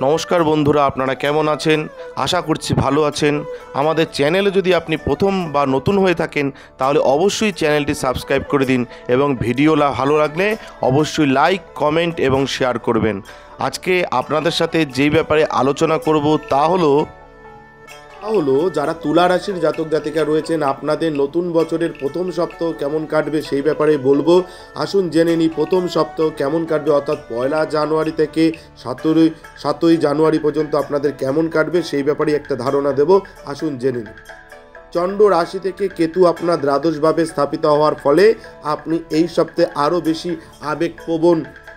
নমস্কার বন্ধুরা, আপনারা কেমন আছেন? আশা করছি ভালো আছেন। আমাদের চ্যানেলে যদি আপনি প্রথম বা নতুন হয়ে থাকেন তাহলে অবশ্যই চ্যানেলটি সাবস্ক্রাইব করে দিন এবং ভিডিও ভালো লাগলে অবশ্যই লাইক, কমেন্ট এবং শেয়ার করবেন। আজকে আপনাদের সাথে যেই ব্যাপারে আলোচনা করব তা হলো যারা তুলা রাশির জাতক জাতিকা রয়েছেন, আপনাদের নতুন বছরের প্রথম সপ্তাহ কেমন কাটবে সেই ব্যাপারে বলবো। আসুন জেনে নিই প্রথম সপ্তাহ কেমন কাটবে, অর্থাৎ 1 জানুয়ারি থেকে 7ই জানুয়ারি পর্যন্ত আপনাদের কেমন কাটবে সেই ব্যাপারে একটা ধারণা দেব। আসুন জেনে নিই। চন্দ্র রাশি থেকে কেতু আপনার দ্বাদশভাবে স্থাপিত হওয়ার ফলে আপনি এই সপ্তাহে আরও বেশি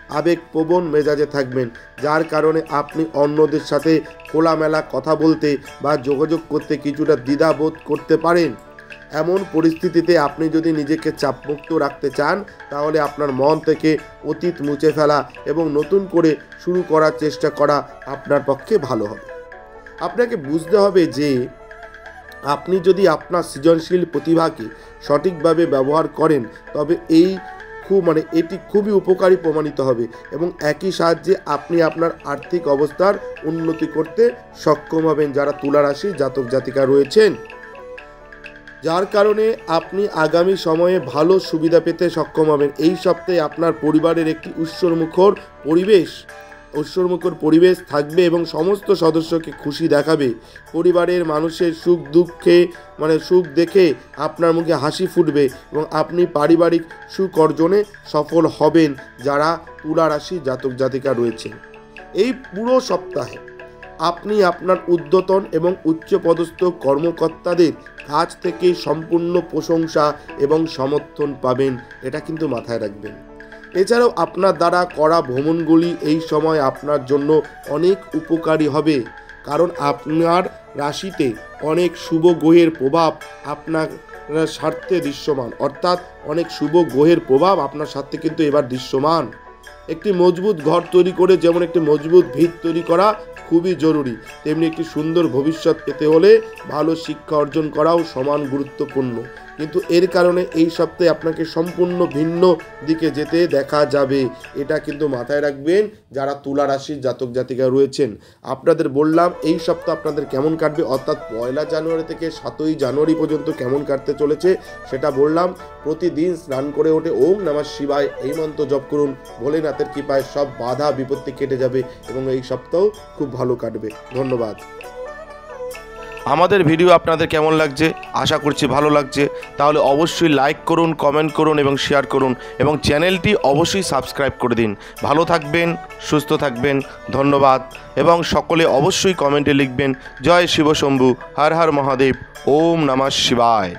আবেগপ্রবণ মেজাজে থাকবেন, যার কারণে আপনি অন্যদের সাথে খোলামেলা কথা বলতে বা যোগাযোগ করতে কিছুটা দ্বিধাবোধ করতে পারেন। এমন পরিস্থিতিতে আপনি যদি নিজেকে চাপমুক্ত রাখতে চান তাহলে আপনার মন থেকে অতীত মুছে ফেলা এবং নতুন করে শুরু করার চেষ্টা করা আপনার পক্ষে ভালো হবে। আপনাকে বুঝতে হবে যে আপনি যদি আপনার সৃজনশীল প্রতিভাকে সঠিকভাবে ব্যবহার করেন তবে এটি খুবই উপকারী প্রমাণিত হবে এবং একই সাহায্যে আপনি আপনার আর্থিক অবস্থার উন্নতি করতে সক্ষম হবেন যারা তুলা রাশির জাতক জাতিকা রয়েছেন, যার কারণে আপনি আগামী সময়ে ভালো সুবিধা পেতে সক্ষম হবেন। এই সপ্তাহে আপনার পরিবারের একটি উৎসবমুখর পরিবেশ থাকবে এবং সমস্ত সদস্যকে খুশি দেখাবে। পরিবারের মানুষের সুখ দেখে আপনার মুখে হাসি ফুটবে এবং আপনি পারিবারিক সুখ অর্জনে সফল হবেন যারা তুলা রাশি জাতক জাতিকা রয়েছে। এই পুরো সপ্তাহে আপনি আপনার ঊর্ধ্বতন এবং উচ্চপদস্থ কর্মকর্তাদের কাছ থেকে সম্পূর্ণ প্রশংসা এবং সমর্থন পাবেন, এটা কিন্তু মাথায় রাখবেন। এছাড়াও আপনার দ্বারা করা ভ্রমণগুলি এই সময় আপনার জন্য অনেক উপকারী হবে, কারণ আপনার রাশিতে অনেক শুভ গ্রহের প্রভাব আপনার স্বার্থে দৃশ্যমান, অর্থাৎ অনেক শুভ গ্রহের প্রভাব আপনার স্বার্থে কিন্তু এবার দৃশ্যমান। একটি মজবুত ঘর তৈরি করে যেমন একটি মজবুত ভিত তৈরি করা খুবই জরুরি, তেমনি একটি সুন্দর ভবিষ্যৎ পেতে হলে ভালো শিক্ষা অর্জন করাও সমান গুরুত্বপূর্ণ। কিন্তু এর কারণে এই সপ্তাহে আপনাকে সম্পূর্ণ ভিন্ন দিকে যেতে দেখা যাবে, এটা কিন্তু মাথায় রাখবেন যারা তুলা রাশির জাতক জাতিকা রয়েছেন। আপনাদের বললাম এই সপ্তাহ আপনাদের কেমন কাটবে, অর্থাৎ 1 জানুয়ারি থেকে 7ই জানুয়ারি পর্যন্ত কেমন কাটতে চলেছে সেটা বললাম। প্রতিদিন স্নান করে ওঠে ওম নমঃ শিবায় এই মন্ত্র জপ করুন, ভোলেনাথের কৃপায় সব বাধা বিপত্তি কেটে যাবে এবং এই সপ্তাহ খুব ভালো কাটবে। ধন্যবাদ। আমাদের ভিডিও আপনাদের কেমন লাগছে? আশা করছি ভালো লাগছে। তাহলে অবশ্যই লাইক করুন, কমেন্ট করুন এবং শেয়ার করুন এবং চ্যানেলটি অবশ্যই সাবস্ক্রাইব করে দিন। ভালো থাকবেন, সুস্থ থাকবেন, ধন্যবাদ। এবং সকলে অবশ্যই কমেন্টে লিখবেন জয় শিব শম্ভু, হর হর মহাদেব, ওম নমঃ শিবায়।